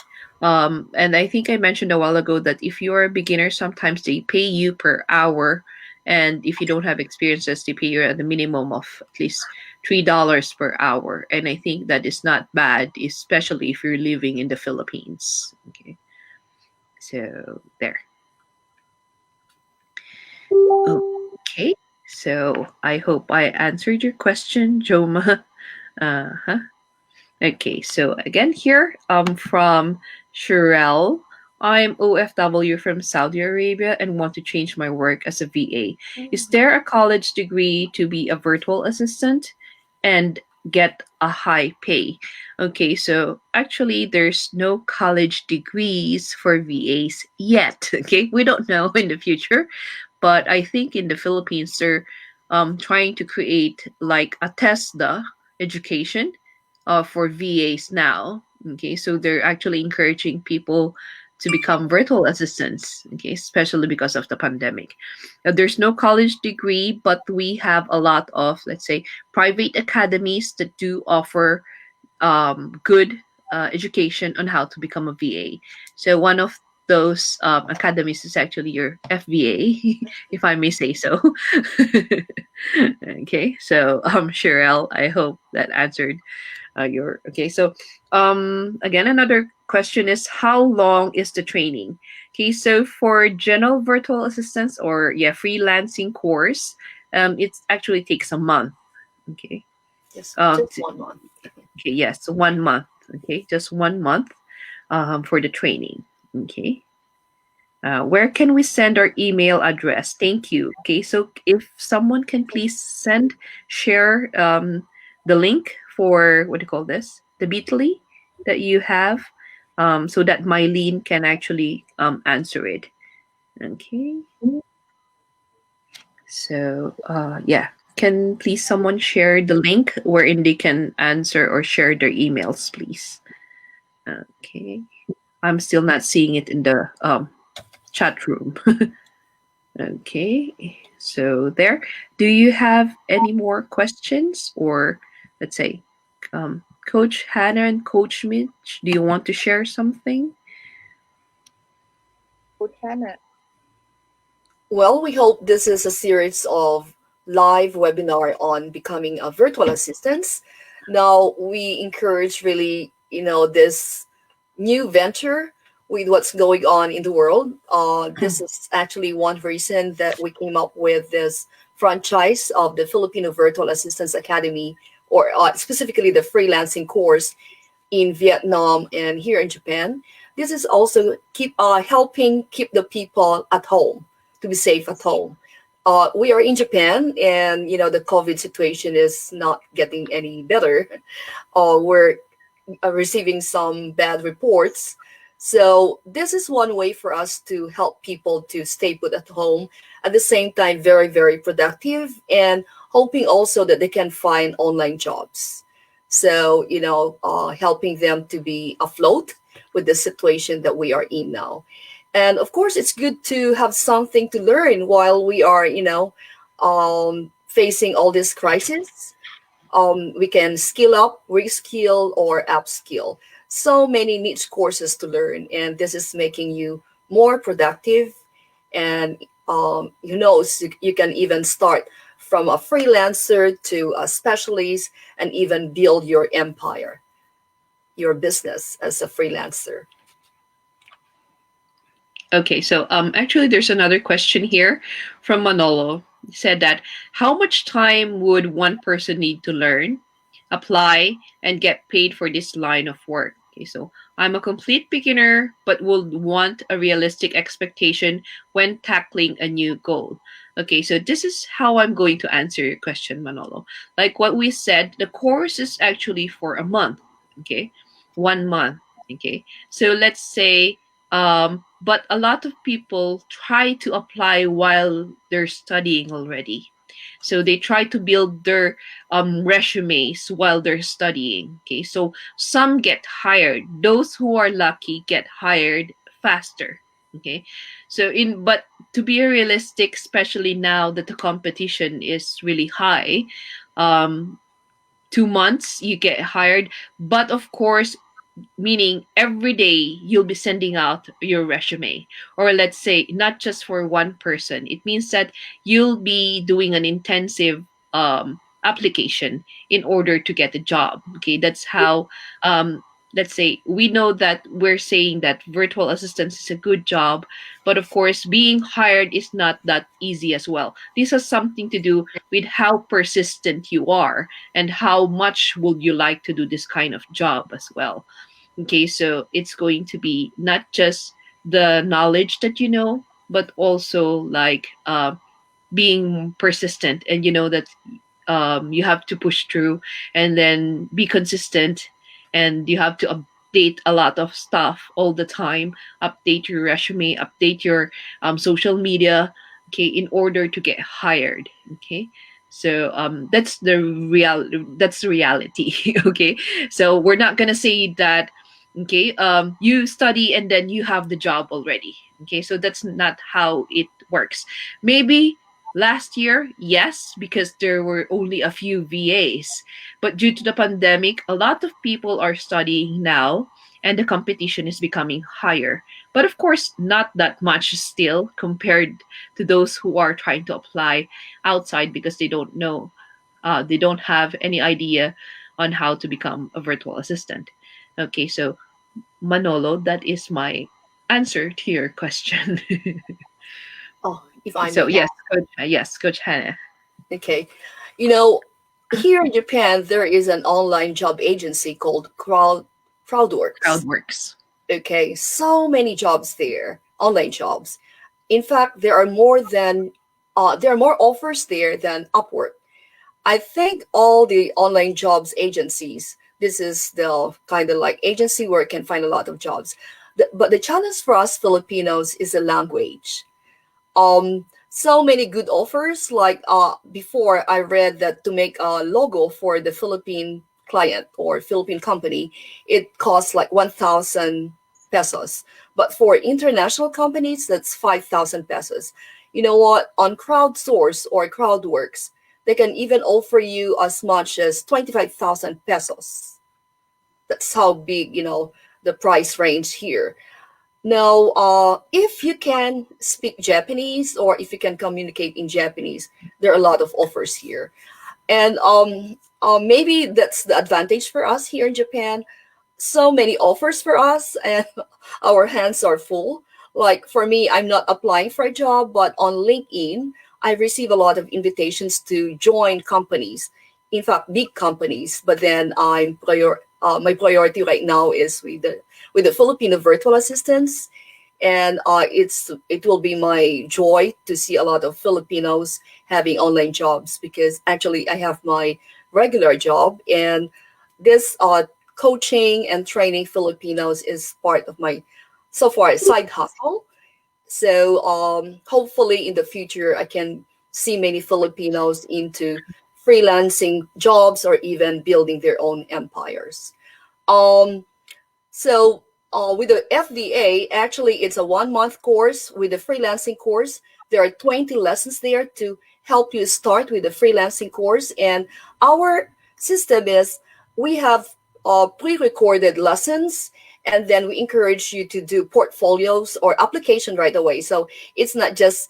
And I think I mentioned a while ago that if you're a beginner, sometimes they pay you per hour. And if you don't have experiences, they pay you at the minimum of at least $3 per hour. And I think that is not bad, especially if you're living in the Philippines. Okay. So there. Okay. So I hope I answered your question, Joma. Uh-huh. Okay, so again here, from Sherelle. I'm OFW from Saudi Arabia and want to change my work as a VA. Is there a college degree to be a virtual assistant and get a high pay? Okay, so actually there's no college degrees for VAs yet. Okay, we don't know in the future, but I think in the Philippines they're trying to create like a TESDA education for VAs now. Okay, so they're actually encouraging people to become virtual assistants. Okay, especially because of the pandemic. There's no college degree, but we have a lot of, let's say, private academies that do offer good education on how to become a VA. So one of those academies is actually your FVA, if I may say so. Okay, so Cheryl, I hope that answered your okay. So again, another question is how long is the training? Okay, so for general virtual assistance or yeah freelancing course, it actually takes a month. Okay, Yes, um, just 1 month. okay, yes, 1 month. Okay, just 1 month for the training. Okay. Where can we send our email address? Thank you. Okay, so if someone can please share the link for what do you call this? The Bitly that you have, so that Mylene can actually answer it. Okay. So yeah, can please someone share the link wherein they can answer or share their emails, please? Okay. I'm still not seeing it in the chat room. Okay, so there. Do you have any more questions, or let's say, Coach Hannah and Coach Mitch, do you want to share something? Coach Hannah. Well, we hope this is a series of live webinar on becoming a virtual assistant. Now, we encourage really, this new venture with what's going on in the world. This is actually one reason that we came up with this franchise of the Filipino Virtual Assistance Academy, or specifically the freelancing course in Vietnam and here in Japan. This is also helping keep the people at home to be safe at home. We are in Japan, and the COVID situation is not getting any better. We're receiving some bad reports. So this is one way for us to help people to stay put at home, at the same time very, very productive, and hoping also that they can find online jobs. So, helping them to be afloat with the situation that we are in now. And of course, it's good to have something to learn while we are, facing all this crisis. We can skill up, reskill, or upskill. So many niche courses to learn, and this is making you more productive. And so you can even start from a freelancer to a specialist, and even build your empire, your business as a freelancer. Okay, so actually, there's another question here from Manolo. said that how much time would one person need to learn, apply, and get paid for this line of work? Okay, so I'm a complete beginner, but would want a realistic expectation when tackling a new goal. Okay, so this is how I'm going to answer your question, Manolo. Like what we said, the course is actually for a month. Okay, 1 month. Okay, so let's say but a lot of people try to apply while they're studying already. So they try to build their resumes while they're studying. Okay, so some get hired. Those who are lucky get hired faster. Okay, so in but to be realistic, especially now that the competition is really high, um, 2 months you get hired. But of course, meaning every day you'll be sending out your resume, or let's say not just for one person. It means that you'll be doing an intensive application in order to get a job. Okay, that's how let's say we know that we're saying that virtual assistance is a good job, but of course being hired is not that easy as well. This has something to do with how persistent you are and how much would you like to do this kind of job as well. Okay, so it's going to be not just the knowledge that you know, but also like being persistent, and you know that you have to push through and then be consistent, and you have to update a lot of stuff all the time. Update your resume, update your social media, okay, in order to get hired. Okay, so that's the reality. Okay, so we're not gonna say that okay you study and then you have the job already. Okay, so that's not how it works. Maybe last year, yes, because there were only a few VAs. But due to the pandemic, a lot of people are studying now, and the competition is becoming higher. But of course, not that much still compared to those who are trying to apply outside because they don't know, they don't have any idea on how to become a virtual assistant. Okay, so Manolo, that is my answer to your question. Oh, if I So may add. yes, Coach Hannah. Okay. You know, here in Japan, there is an online job agency called Crowdworks. Crowdworks. Okay. So many jobs there, online jobs. In fact, there are more offers there than Upwork. I think all the online jobs agencies, this is the kind of like agency where you can find a lot of jobs. But the challenge for us Filipinos is the language. So many good offers, like before I read that to make a logo for the Philippine client or Philippine company, it costs like 1,000 pesos, but for international companies that's 5,000 pesos. You know what, on Crowdsource or Crowdworks, they can even offer you as much as 25,000 pesos. That's how big, the price range here. Now, if you can speak Japanese or if you can communicate in Japanese, there are a lot of offers here. And maybe that's the advantage for us here in Japan. So many offers for us, and our hands are full. Like for me, I'm not applying for a job, but on LinkedIn, I receive a lot of invitations to join companies. In fact, big companies. But then my priority right now is with the Filipino Virtual Assistance, and it will be my joy to see a lot of Filipinos having online jobs, because actually I have my regular job, and this coaching and training Filipinos is part of my so far side hustle. So hopefully in the future I can see many Filipinos into freelancing jobs or even building their own empires. Um, so with the FDA, actually, it's a 1 month course. With the freelancing course, there are 20 lessons there to help you start with the freelancing course. And our system is we have pre recorded lessons, and then we encourage you to do portfolios or application right away. So it's not just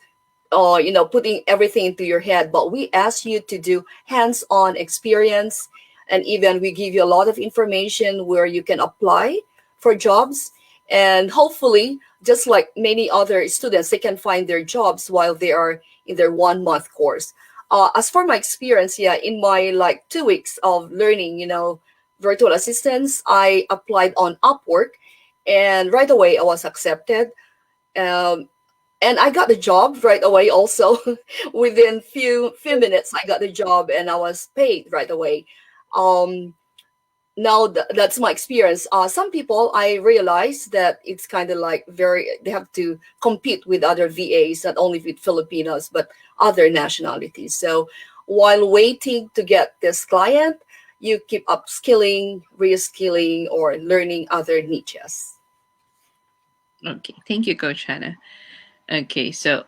putting everything into your head, but we ask you to do hands-on experience, and even we give you a lot of information where you can apply for jobs. And hopefully, just like many other students, they can find their jobs while they are in their 1 month course. As for my experience, yeah, in my like 2 weeks of learning, virtual assistance, I applied on Upwork, and right away I was accepted. Um, and I got the job right away also. Within few minutes I got the job and I was paid right away. um Now that's my experience. Some people, I realize that it's kind of like very, they have to compete with other VAs, not only with Filipinos but other nationalities. So while waiting to get this client, you keep upskilling, reskilling, or learning other niches. Okay, thank you, Coach Hannah. Okay, so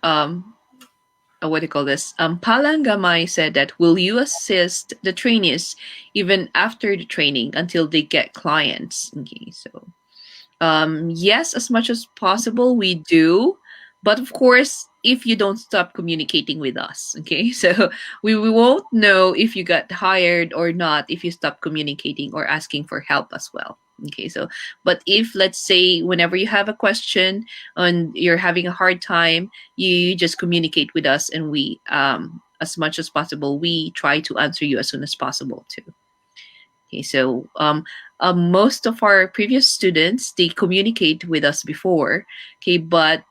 what do you call this? Palangamai said that will you assist the trainees even after the training until they get clients? Okay, so yes, as much as possible, we do. But of course, if you don't stop communicating with us, okay? So we won't know if you got hired or not if you stop communicating or asking for help as well. Okay, so but if let's say whenever you have a question and you're having a hard time, you just communicate with us and we as much as possible, we try to answer you as soon as possible too. Okay, so most of our previous students they communicate with us before, okay, but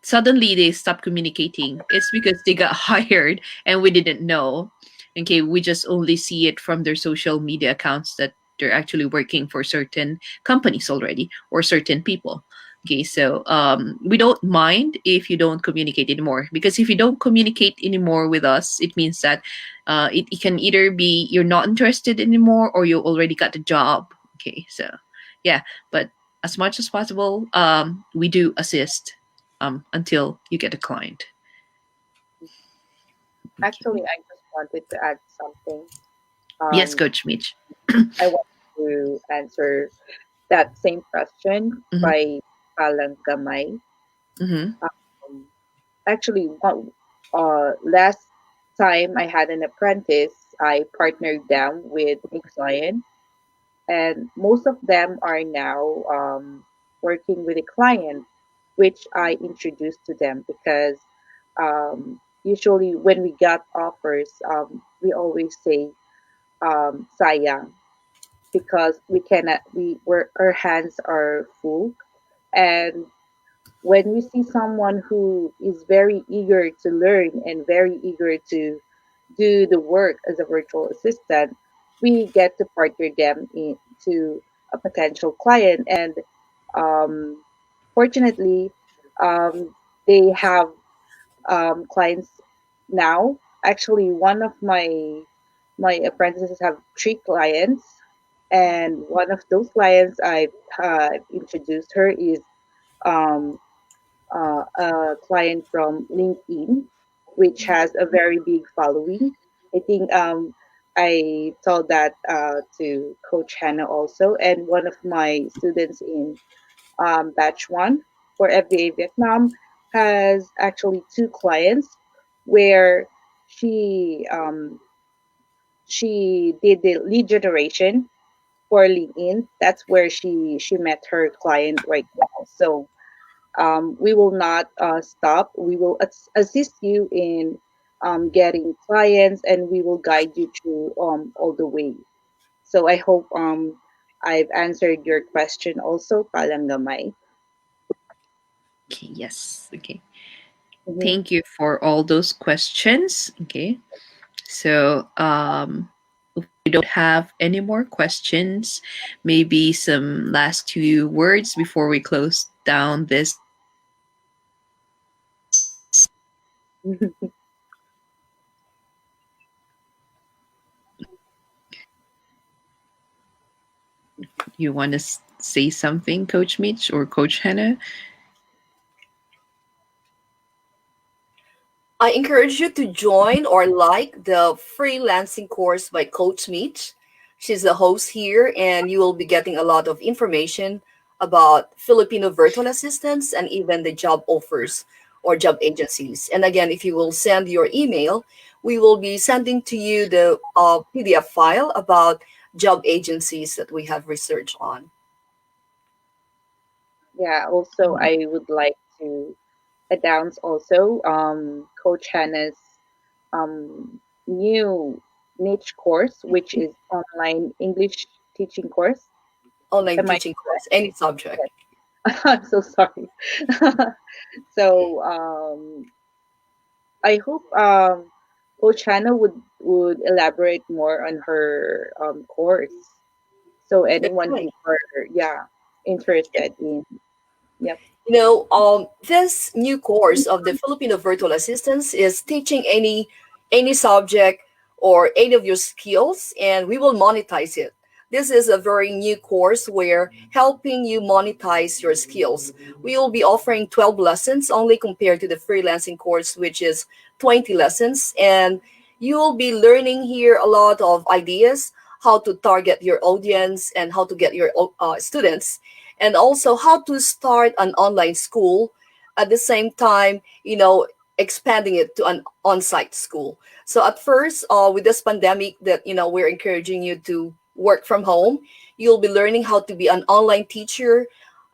suddenly they stopped communicating. It's because they got hired and we didn't know. Okay, we just only see it from their social media accounts that they're actually working for certain companies already or certain people. Okay, so we don't mind if you don't communicate anymore because if you don't communicate anymore with us, it means that it can either be you're not interested anymore or you already got the job. Okay, so yeah, but as much as possible, we do assist until you get a client. Actually, Okay. I just wanted to add something. Yes, Um, Coach Mitch. I want to answer that same question Mm-hmm, by Palang Gamay. mm-hmm, Um, Actually, last time I had an apprentice, I partnered them with a client, and most of them are now working with a client, which I introduced to them because usually when we got offers, we always say sayang because we cannot we our hands are full, and when we see someone who is very eager to learn and very eager to do the work as a virtual assistant, we get to partner them into a potential client. And um, fortunately, um, they have clients now. Actually, one of my apprentices have three clients, and one of those clients I introduced her is um, a client from LinkedIn, which has a very big following. I think I told that to Coach Hannah also, and one of my students in batch one for FBA Vietnam has actually two clients where she um, she did the lead generation for LinkedIn. That's where she met her client right now. So we will not stop. We will assist you in getting clients, and we will guide you through all the way. So I hope I've answered your question also, Palangamay. okay, yes. Okay. Mm-hmm. Thank you for all those questions. Okay. So if we don't have any more questions, maybe some last two words before we close down this you want to say something, Coach Mitch or Coach Hannah? I encourage you to join or like the freelancing course by Coach Mitch. She's the host here, and you will be getting a lot of information about Filipino virtual assistants and even the job offers or job agencies. And again, if you will send your email, we will be sending to you the PDF file about job agencies that we have researched on. Yeah, also Mhm. I would like to announce also Coach Hannah's new niche course, which is online English teaching course. Online Am I teaching course, any subject. correct? I'm so sorry. So I hope Coach Hannah would elaborate more on her course. So anyone Definitely. who are, yeah, interested in, yep. This new course of the Filipino Virtual Assistance is teaching any subject or any of your skills, and we will monetize it. This is a very new course where helping you monetize your skills. We will be offering 12 lessons only compared to the freelancing course, which is 20 lessons. And you will be learning here a lot of ideas, how to target your audience and how to get your students, and also how to start an online school at the same time, expanding it to an on-site school. So at first, with this pandemic that, we're encouraging you to work from home, you'll be learning how to be an online teacher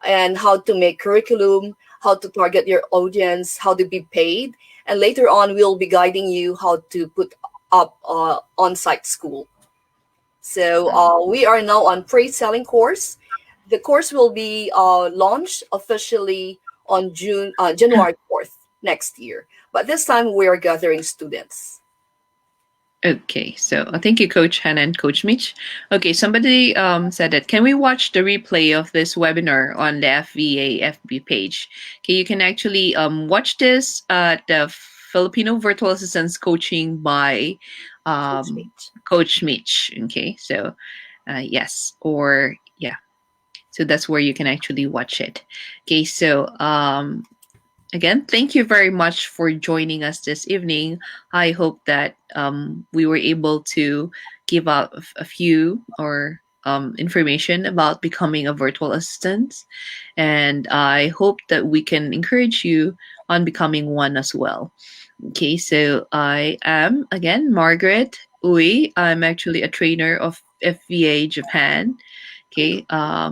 and how to make curriculum, how to target your audience, how to be paid. And later on, we'll be guiding you how to put up on-site school. So we are now on pre-selling course. The course will be launched officially on January 4th next year. But this time we are gathering students. Okay, so thank you, Coach Hannah and Coach Mitch. Okay, somebody said that can we watch the replay of this webinar on the FVA FB page? Okay, you can actually watch this at the Filipino Virtual Assistance Coaching by Coach um, Mitch. Coach Mitch. Okay, so yes, or yeah, so that's where you can actually watch it. Okay, so again, thank you very much for joining us this evening. I hope that we were able to give out a few or information about becoming a virtual assistant. And I hope that we can encourage you on becoming one as well. Okay, so I am, again, Margaret Ui. I'm actually a trainer of FVA Japan. Okay,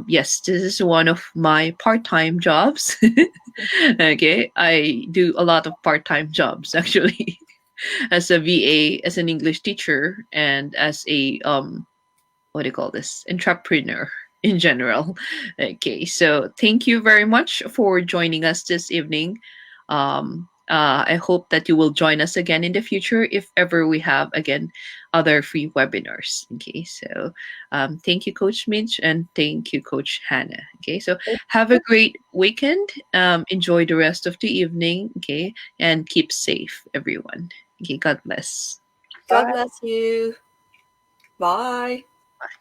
yes, this is one of my part time jobs. Okay, I do a lot of part time jobs actually as a VA, as an English teacher, and as a what do you call this, entrepreneur in general. Okay, so thank you very much for joining us this evening. I hope that you will join us again in the future if ever we have again other free webinars. Okay, so thank you, Coach Mitch, and thank you, Coach Hannah. Okay, so have a great weekend. Enjoy the rest of the evening. Okay, and keep safe, everyone. Okay, God bless. God Bye. bless you. Bye.